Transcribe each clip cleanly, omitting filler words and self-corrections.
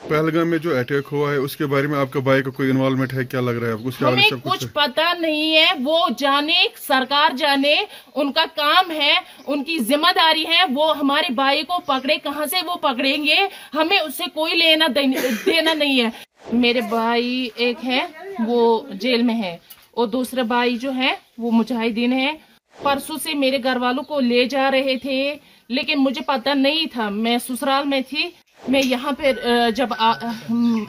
पहलगाम में जो अटैक हुआ है उसके बारे में आपका भाई का कोई इन्वॉल्वमेंट है, क्या लग रहा है आपको? उसके बारे में हमें कुछ पता नहीं है, वो जाने, सरकार जाने, उनका काम है, उनकी जिम्मेदारी है, वो हमारे भाई को पकड़े, कहाँ से वो पकड़ेंगे, हमें उससे कोई लेना देना नहीं है। मेरे भाई एक है वो जेल में है और दूसरा भाई जो है वो मुजाहिदीन है। परसों से मेरे घर वालों को ले जा रहे थे, लेकिन मुझे पता नहीं था, मैं ससुराल में थी। मैं यहाँ पे जब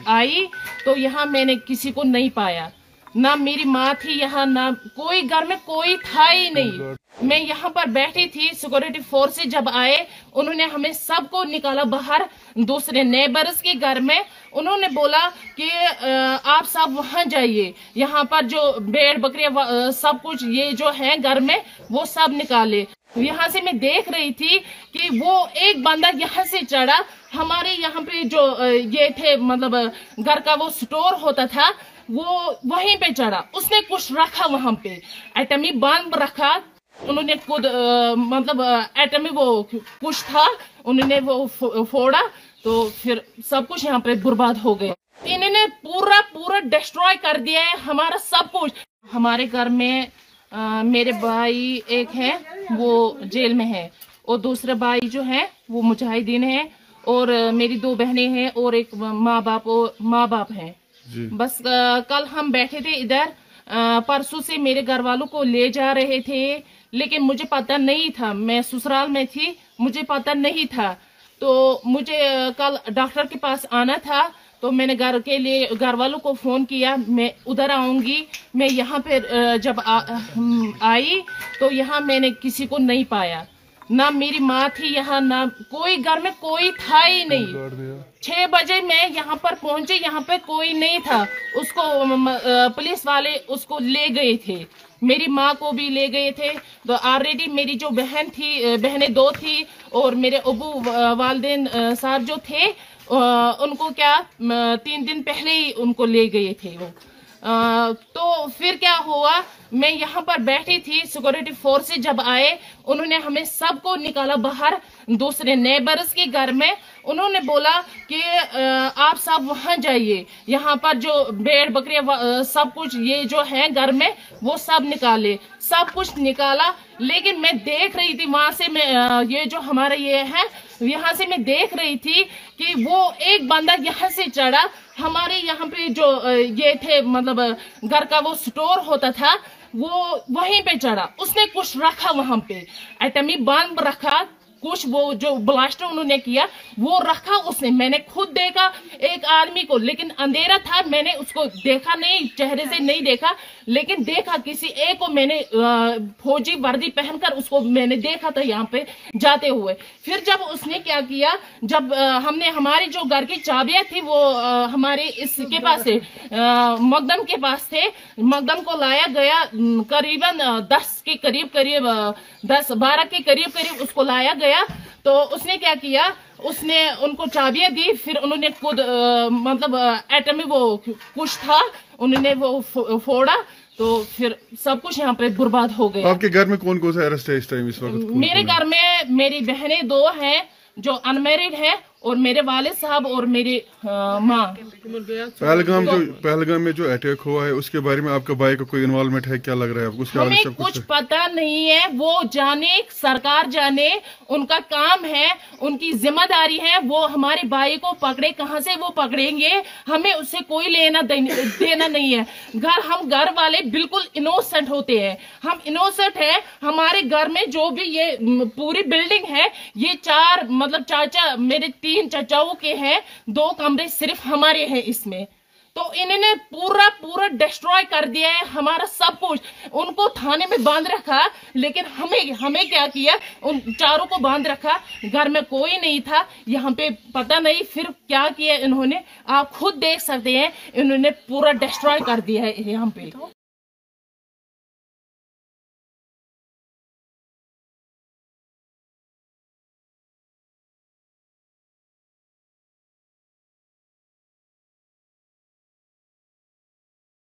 आई तो यहाँ मैंने किसी को नहीं पाया, ना मेरी माँ थी यहाँ, ना कोई घर में कोई था ही नहीं। मैं यहाँ पर बैठी थी, सिक्योरिटी फोर्स से जब आए उन्होंने हमें सबको निकाला बाहर दूसरे नेबर्स के घर में। उन्होंने बोला कि आप सब वहां जाइए, यहाँ पर जो भेड़ बकरियां सब कुछ ये जो है घर में वो सब निकाले। यहाँ से मैं देख रही थी कि वो एक बंदा यहाँ से चढ़ा, हमारे यहाँ पे जो ये थे मतलब घर का वो स्टोर होता था वो वहीं पे चढ़ा, उसने कुछ रखा वहां पे, एटमी बम रखा। उन्होंने खुद मतलब एटमी वो कुछ था, उन्होंने वो फोड़ा तो फिर सब कुछ यहाँ पे बर्बाद हो गया। इन्होंने पूरा डिस्ट्रॉय कर दिया है हमारा सब कुछ। हमारे घर में मेरे भाई एक है वो जेल में है और दूसरा भाई जो है वो मुजाहिदीन है और मेरी 2 बहनें हैं और एक माँ बाप हैं। बस कल हम बैठे थे इधर, परसों से मेरे घर वालों को ले जा रहे थे, लेकिन मुझे पता नहीं था, मैं ससुराल में थी, मुझे पता नहीं था। तो मुझे कल डॉक्टर के पास आना था, तो मैंने घर वालों को फोन किया, मैं उधर आऊंगी। मैं यहाँ पे जब आई तो यहाँ मैंने किसी को नहीं पाया, ना मेरी माँ थी यहाँ, ना कोई घर में कोई था ही नहीं। 6 बजे मैं यहाँ पर पहुंचे, यहाँ पे कोई नहीं था। उसको पुलिस वाले उसको ले गए थे, मेरी माँ को भी ले गए थे। तो ऑलरेडी मेरी जो बहनें 2 थी और मेरे अबू वालिदैन साहब जो थे उनको क्या 3 दिन पहले ही उनको ले गए थे वो। तो फिर क्या हुआ, मैं यहाँ पर बैठी थी, सिक्योरिटी फोर्स से जब आए उन्होंने हमें सबको निकाला बाहर दूसरे नेबर्स के घर में। उन्होंने बोला कि आप सब वहां जाइए, यहाँ पर जो भेड़ बकरियां सब कुछ ये जो है घर में वो सब निकाले, सब कुछ निकाला। लेकिन मैं देख रही थी वहां से, मैं ये जो हमारा ये है यहाँ से मैं देख रही थी कि वो एक बंदा यहाँ से चढ़ा, हमारे यहाँ पे जो ये थे मतलब घर का वो स्टोर होता था वो वहीं पे चढ़ा, उसने कुछ रखा वहां पे, एटमी बम रखा, कुछ वो जो ब्लास्ट उन्होंने किया वो रखा उसने। मैंने खुद देखा एक आदमी को, लेकिन अंधेरा था, मैंने उसको देखा नहीं, चेहरे से नहीं देखा, लेकिन देखा किसी एक को मैंने फौजी वर्दी पहनकर उसको मैंने देखा था यहाँ पे जाते हुए। फिर जब उसने क्या किया, जब हमने हमारी जो घर की चाबियां थी वो हमारे इसके पास थे, मकदम के पास थे, मकदम को लाया गया करीबन 10 के करीब 10-12 के करीब उसको लाया गया। तो उसने क्या किया, उसने उनको चाबियां दी, फिर उन्होंने खुद मतलब एटमी वो कुछ था, उन्होंने वो फोड़ा तो फिर सब कुछ यहाँ पे बर्बाद हो गया। आपके घर में कौन कौन सा अरेस्ट है इस टाइम इस वक्त? मेरे घर में मेरी बहनें 2 हैं जो अनमैरिड है और मेरे वालिद साहब और मेरी माँ। पहलगाम में जो अटैक हुआ है उसके बारे में आपका भाई का कोई इन्वॉल्वमेंट है, क्या लग रहा है आपको? उसके बारे में कुछ पता नहीं है, वो जाने, सरकार जाने, उनका काम है, उनकी जिम्मेदारी है, वो हमारे भाई को पकड़े, कहाँ से वो पकड़ेंगे, हमें उससे कोई लेना देना नहीं है। हम घर वाले बिल्कुल इनोसेंट होते हैं, हम इनोसेंट है। हमारे घर में जो भी ये पूरी बिल्डिंग है, ये 4 मतलब चाचा मेरे 3 चाचाओं के हैं, 2 कमरे सिर्फ हमारे हैं इसमें। तो इन्होंने पूरा डिस्ट्रॉय कर दिया है हमारा सब कुछ। उनको थाने में बांध रखा, लेकिन हमें क्या किया, उन 4 को बांध रखा, घर में कोई नहीं था, यहाँ पे पता नहीं फिर क्या किया इन्होंने, आप खुद देख सकते हैं, इन्होंने पूरा डिस्ट्रॉय कर दिया है यहाँ पे।